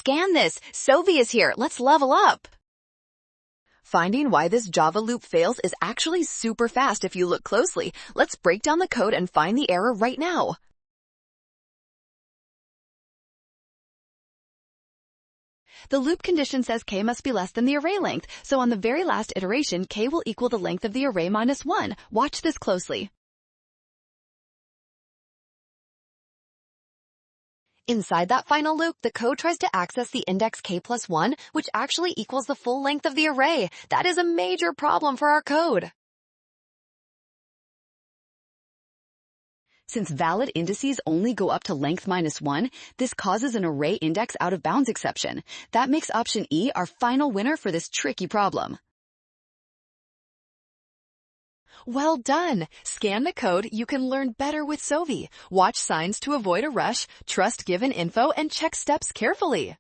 scan this. Sovi is here. Let's level up. Finding why this Java loop fails is actually super fast if you look closely. Let's break down the code and find the error right now. The loop condition says k must be less than the array length, so on the very last iteration, k will equal the length of the array minus 1. Watch this closely. Inside that final loop, the code tries to access the index k plus 1, which actually equals the full length of the array. That is a major problem for our code. Since valid indices only go up to length minus 1, this causes an array index out of bounds exception. That makes option E our final winner for this tricky problem. Well done! Scan the code, you can learn better with Sovi. Watch signs to avoid a rush, trust given info, and check steps carefully.